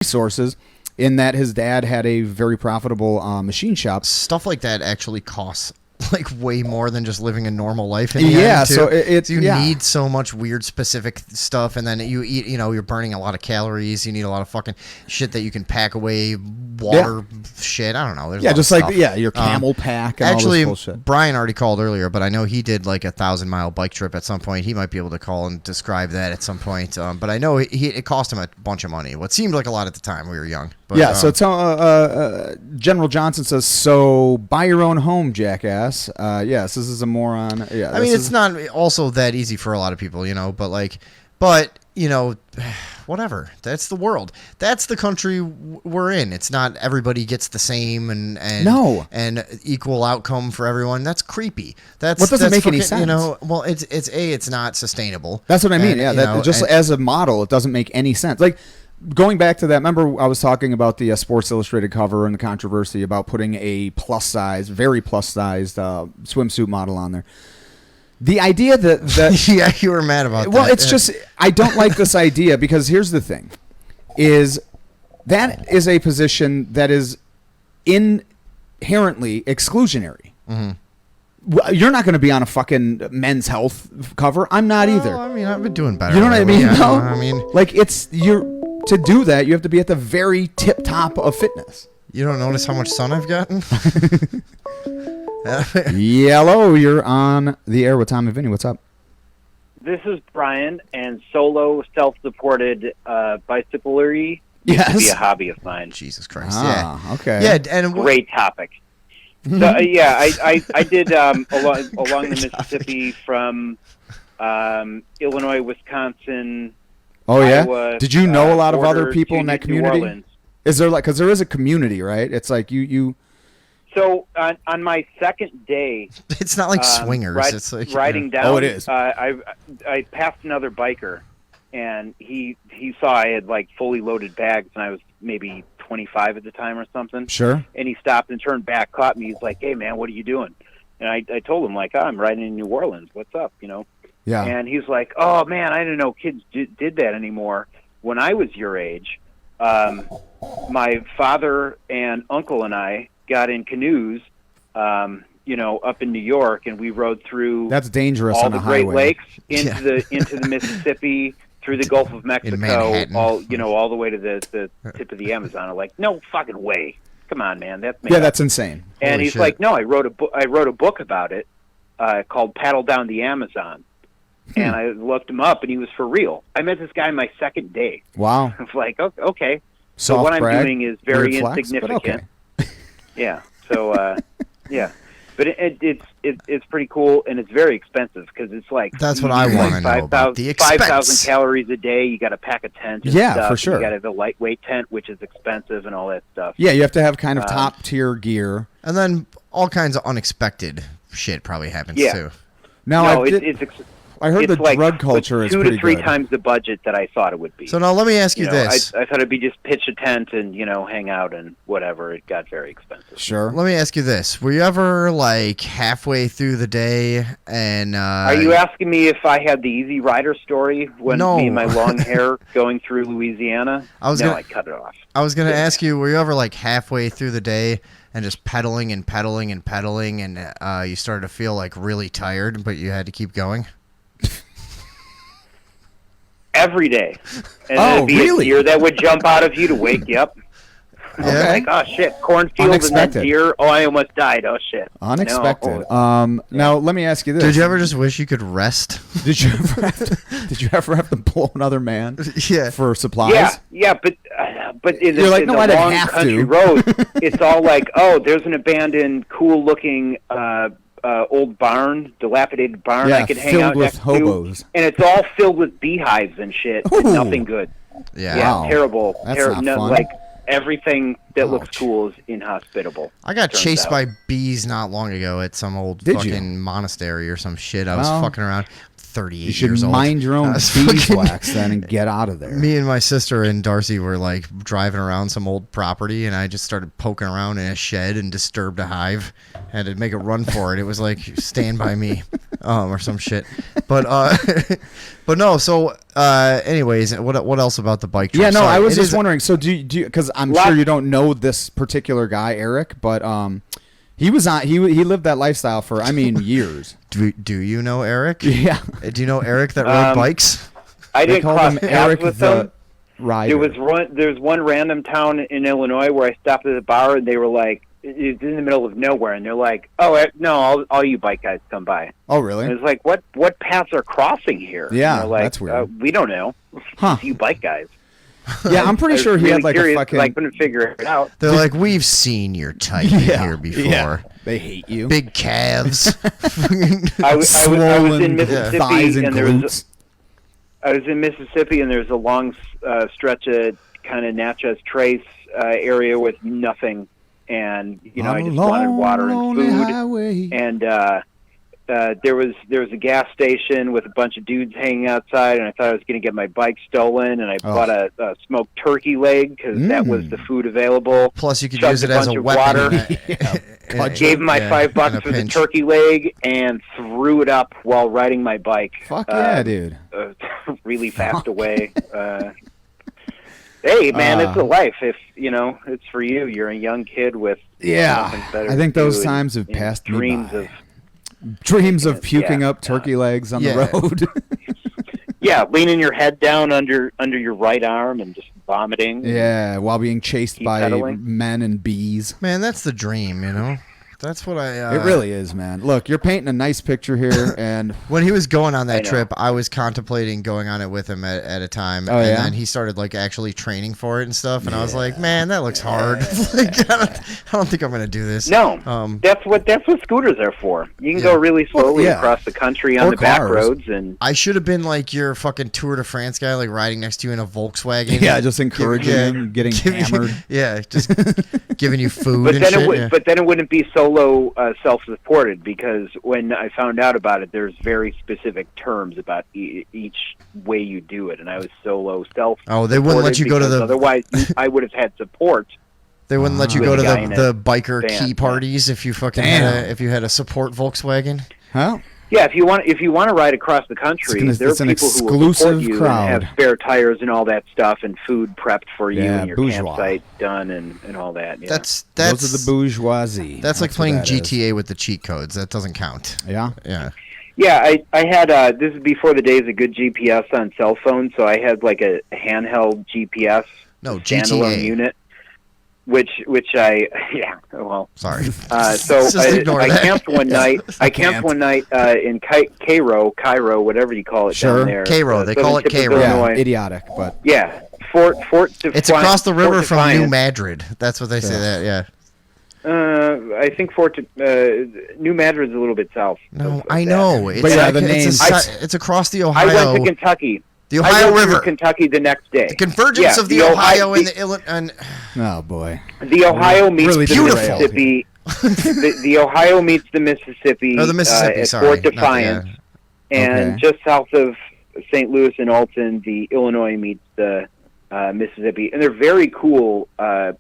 resources in that his dad had a very profitable machine shop. Stuff like that actually costs like way more than just living a normal life in the Yeah, end, too. so it's you need so much weird specific stuff, and then you eat, you're burning a lot of calories. You need a lot of fucking shit that you can pack away, water shit. I don't know. There's a lot just of like stuff. your camel pack and Actually, all this bullshit. Brian already called earlier, but I know he did like a 1,000-mile bike trip at some point. He might be able to call and describe that at some point. But I know it cost him a bunch of money. What seemed like a lot at the time we were young. But, Yeah, so General Johnson says, so buy your own home, jackass. Yes, this is a moron. Yeah, I mean, it's not also that easy for a lot of people, but whatever. That's the world. That's the country we're in. It's not everybody gets the same and equal outcome for everyone. That's creepy. That's what doesn't make any fucking, sense. Well, it's not sustainable. That's what I mean. And, As a model, it doesn't make any sense. Like, going back to that, remember I was talking about the Sports Illustrated cover and the controversy about putting a very plus-sized swimsuit model on there. The idea that yeah, you were mad about that. Well, it's just I don't like this idea because here's the thing: is that is a position that is inherently exclusionary. Mm-hmm. You're not going to be on a fucking Men's Health cover. I'm not either. I mean, I've been doing better. You know what I mean? Yeah, no? I mean, like to do that, you have to be at the very tip top of fitness. You don't notice how much sun I've gotten? Yellow, you're on the air with Tom and Vinny. What's up? This is Brian, and solo self-supported bicyclery used to be a hobby of mine. Jesus Christ! Okay. Yeah, and great topic. So I did along the Mississippi from Illinois, Wisconsin. Oh yeah. Iowa, did you know a lot of other people in that New community? Orleans. Is there because there is a community, right? It's like you. So on my second day, it's not like swingers. It's like riding down. Oh, it is. I passed another biker, and he saw I had like fully loaded bags, and I was maybe 25 at the time or something. Sure. And he stopped and turned back, caught me. He's like, "Hey man, what are you doing?" And I told him like, I'm riding in New Orleans. What's up? Yeah. And he's like, "Oh man, I didn't know kids did that anymore. When I was your age, my father and uncle and I got in canoes, up in New York, and we rode through that's dangerous all on the a Great highway. Lakes into the Mississippi, through the Gulf of Mexico, all the way to the tip of the Amazon." I'm like, "No fucking way! Come on, man, that's made up." That's insane. And Holy he's shit. like, "No, I wrote a book about it called Paddle Down the Amazon." And I looked him up, and he was for real. I met this guy my second day. Wow. I was like, okay. So Soft what I'm brag, doing is very weird flex, but insignificant. okay. Yeah. So, yeah. But it's pretty cool, and it's very expensive because it's like that's what I want to know about the expense. 5,000 calories a day. You got to pack a tent. And Yeah, stuff. for sure. You got to have a lightweight tent, which is expensive, and all that stuff. Yeah, you have to have kind of top tier gear. And then all kinds of unexpected shit probably happens too. Now, I heard the it's like drug culture is 2 pretty to 3 good. times the budget that I thought it would be. So now let me ask you this. I thought it'd be just pitch a tent and hang out and whatever. It got very expensive. Sure. Let me ask you this. Were you ever like halfway through the day and Are you asking me if I had the Easy Rider story when No. me and my long hair going through Louisiana? I cut it off. I was going to ask you, were you ever like halfway through the day and just pedaling and pedaling and pedaling and you started to feel like really tired, but you had to keep going? Every day. And there'd be a deer that would jump out of you to wake you up. I was like, oh shit, cornfield and then deer. Oh, I almost died. Oh shit. Unexpected. No. Now let me ask you this: Did you ever just wish you could rest? Did you ever have to pull another man? Yeah. For supplies? Yeah, but in You're like, in no, the I didn't long have country to. road, it's all like, oh, there's an abandoned, cool-looking old barn, dilapidated barn I could hang out next hobos. to, and it's all filled with beehives and shit. And nothing good. Yeah. Wow. Terrible. That's not fun. Like everything that looks Ouch. cool is inhospitable. I got turns chased out. by bees not long ago at some old Did you? fucking monastery or some shit. I was Well, fucking around. 38 You should years old. mind your own I was beeswax then and get out of there. Me and my sister and Darcy were like driving around some old property, and I just started poking around in a shed and disturbed a hive. Had to make a run for it. It was like stand by me, or some shit. But but no. So anyways, what else about the bike trip? Yeah, no, Sorry, I was it just is- wondering. So do you? Because I'm Lot- sure you don't know this particular guy, Eric, but he was on. He lived that lifestyle for years. Do you know Eric? Yeah, Do you know Eric that rode bikes? I they didn't called cross him paths Eric with the them. Rider. There's one random town in Illinois where I stopped at the bar and they were like, it's in the middle of nowhere, and they're like, "Oh no, all you bike guys come by." Oh, And really? it's like, what paths are crossing here? Yeah, and they're like, that's weird. We don't know. Huh? It's you bike guys. Yeah, I'm I pretty was sure he really had like curious, a fucking. but I couldn't figure it out. They're like, we've seen your type here before. Yeah, they hate you. Big calves. I was in Swollen Mississippi, thighs and and there was glutes. I was in Mississippi, and there's a long stretch of kind of Natchez Trace area with nothing, and I just wanted water and food. Highway. And there was a gas station with a bunch of dudes hanging outside, and I thought I was going to get my bike stolen, and I bought a smoked turkey leg because that was the food available. Plus, you could Chugged use it a as bunch a of weapon. water. Gave him my $5 in a for the pinch. turkey leg and threw it up while riding my bike. Fuck yeah, dude. Really fast away. Hey, man, it's a life. If it's for you. You're a young kid with nothing Yeah, better I think to do those and- times have and passed dreams me of by. Dreams of puking Yeah. up turkey legs on Yeah. the road. leaning your head down under your right arm and just vomiting. Yeah, while being chased Keep by pedaling. men and bees. Man, that's the dream, That's what I. It really is, man. Look, you're painting a nice picture here, and When he was going on that I know. trip, I was contemplating going on it with him at a time, Oh, and yeah? then he started like actually training for it and stuff, and I was like, man, that looks hard. Like, I don't think I'm gonna do this. No, that's what scooters are for. You can Yeah. go really slowly yeah. across the country on Or the back cars. roads, and I should have been like your fucking Tour de France guy, like riding next to you in a Volkswagen. yeah, just encouraging Yeah. him, getting Giving- hammered. Yeah, just giving you food but and then shit. but then it wouldn't be solo self-supported, because when I found out about it, there's very specific terms about each way you do it, and I was solo self. Oh, they wouldn't let you go to the. Otherwise, I would have had support. They wouldn't let you With go a to guy in the a biker van, key yeah. parties if you fucking Damn. if you had a support Volkswagen. Huh? Yeah, if you want to ride across the country, there are it's an people who will support exclusive you crowd. and have spare tires and all that stuff, and food prepped for you, Yeah, and your bourgeois. campsite done, and all that. Yeah. That's Those are the bourgeoisie. That's like what playing that is. GTA with the cheat codes. That doesn't count. Yeah. Yeah. Yeah, I had this is before the days of good GPS on cell phones, so I had like a handheld GPS No, standalone GTA. unit, which I Sorry. so Just ignore I that. camped one night. I can't. camped one night in Cairo, whatever you call it Sure. down there. Cairo, they southern call it tip of Cairo. Yeah, Illinois. idiotic, but Yeah, Fort It's across the river Fort from New Defiance. Madrid. That's what they say. That yeah. I think New Madrid's a little bit south. No, of I that. know. It's But yeah, like, the it's, name- it's across the I Ohio. went to Kentucky. The I Ohio went River. to Kentucky the next day. The convergence Yeah, of the Ohio and the Illinois. oh boy. The Ohio meets Really the beautiful. Mississippi. the Ohio meets the Mississippi. Oh, the Mississippi. At Sorry, Fort not the- Defiance, and Okay. just south of St. Louis and Alton, the Illinois meets the Mississippi, and they're very cool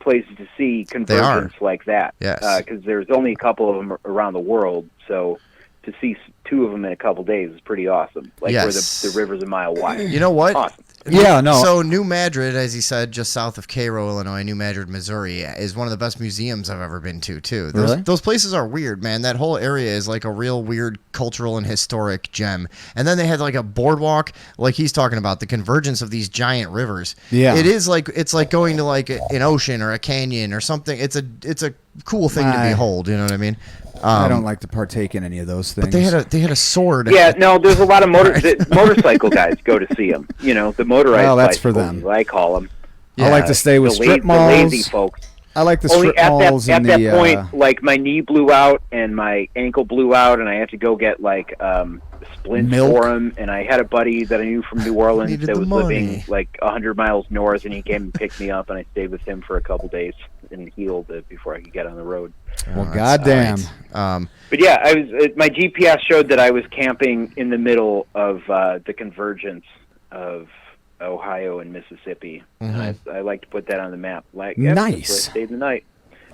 places to see convergence like that. Yes. Because there's only a couple of them around the world, so to see two of them in a couple days is pretty awesome. Like Yes. where the river's a mile wide. You know what? Awesome. Yeah, no. So New Madrid, as he said, just south of Cairo, Illinois, New Madrid, Missouri, is one of the best museums I've ever been to, too. Really? Those places are weird, man. That whole area is like a real weird cultural and historic gem. And then they had like a boardwalk, like he's talking about, the convergence of these giant rivers. Yeah. It is like, it's like going to like an ocean or a canyon or something. It's a cool thing to I- behold, you know what I mean? I don't like to partake in any of those things. But they had a sword. Yeah, no, there's a lot of motorcycle guys go to see them. You know, the motorized Well, that's for bicycles, them. as I call them. I like to stay with the strip the lazy malls. folks. I like the Only strip at malls that and at the. that point, like my knee blew out and my ankle blew out, and I had to go get like splints Milk? for him. And I had a buddy that I knew from New Orleans Needed that the was money. living like 100 miles north, and he came and picked me up, and I stayed with him for a couple days and healed it before I could get on the road. Well, That's goddamn. all right. But yeah, my GPS showed that I was camping in the middle of the convergence of Ohio and Mississippi. And I like to put that on the map. Like, yep, that's where I Nice. stayed the night.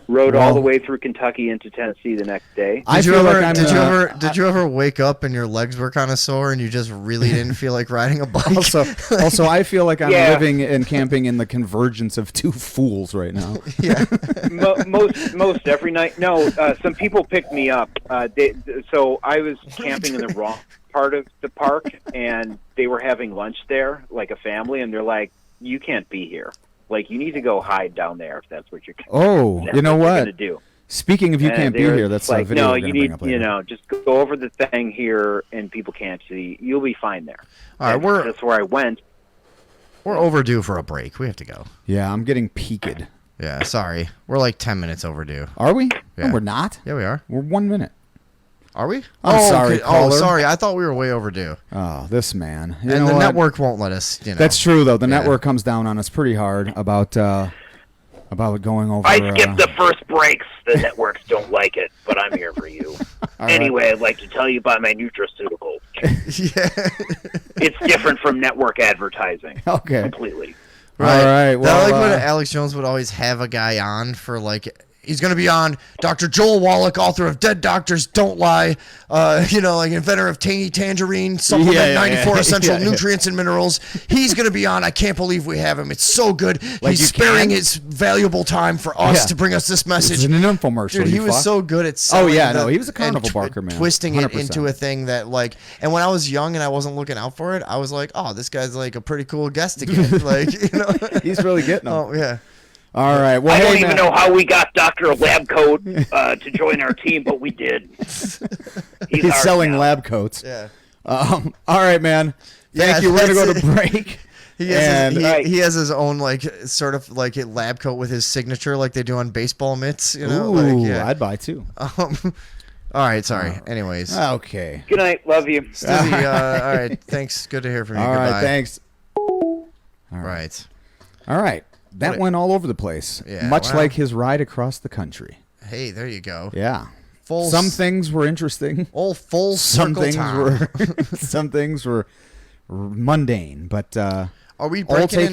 Rode all the way through Kentucky into Tennessee the next day. I Did you feel ever? like I'm, Did you ever wake up and your legs were kind of sore and you just really didn't feel like riding a bike? Also, I feel like I'm Yeah. living and camping in the convergence of two fools right now. Yeah. Most every night. No, some people picked me up. So I was camping in the wrong part of the park, and they were having lunch there, like a family, and they're like, "You can't be here. Like, you need to go hide down there if that's what you're. Oh, that's you know you're what? gonna do." Speaking of you And can't be they're here, that's like, a video no, we're you going to bring need, up later. just go over the thing here, and people can't see. You'll be fine there. All right, And that's where I went. We're overdue for a break. We have to go. Yeah, I'm getting peaked. Yeah, sorry. We're like 10 minutes overdue. Are we? Yeah. No, we're not. Yeah, we are. We're 1 minute. Are we? I'm sorry, okay. Oh, caller. sorry. I thought we were way overdue. Oh, this man. You And know the what? network won't let us, you know. That's true, though. The Yeah. network comes down on us pretty hard about going over. I skipped the first breaks. The networks don't like it, but I'm here for you. Anyway, I'd like to tell you about my nutraceutical. Yeah. It's different from network advertising. Okay. Completely. All right. Well, I like when Alex Jones would always have a guy on for like he's going to be on Dr. Joel Wallach, author of Dead Doctors Don't Lie, like inventor of Tangy Tangerine, supplement 94 essential nutrients and minerals. He's going to be on. I can't believe we have him. It's so good. Like He's you sparing can? his valuable time for us to bring us this message. It's an infomercial. Dude, he you was fuck. so good at selling he was a carnival and barker, man. twisting it 100%. into a thing that like. And when I was young and I wasn't looking out for it, I was like, oh, this guy's like a pretty cool guest to get. Like, you know, He's really getting them. Oh yeah. All right. Well, I don't hey, even man. know how we got Dr. Lab Coat to join our team, but we did. He's ours selling now. lab coats. Yeah. All right, man. Thank Yeah, you. We're gonna go that's to break. He has, his, And- he has his own like sort of like a lab coat with his signature, like they do on baseball mitts. You know, Ooh, like, yeah. I'd buy two. All right, sorry. Anyways, Okay. Good night. Love you. Stevie, all right. Thanks. Good to hear from you. All Goodbye. right. Thanks. Right. All right. That What- went all over the place. Yeah, Much well- like his ride across the country. Hey, there you go. Yeah. Full Some things were interesting. full Some circle things time. were some things were mundane, but Are we all breaking taken in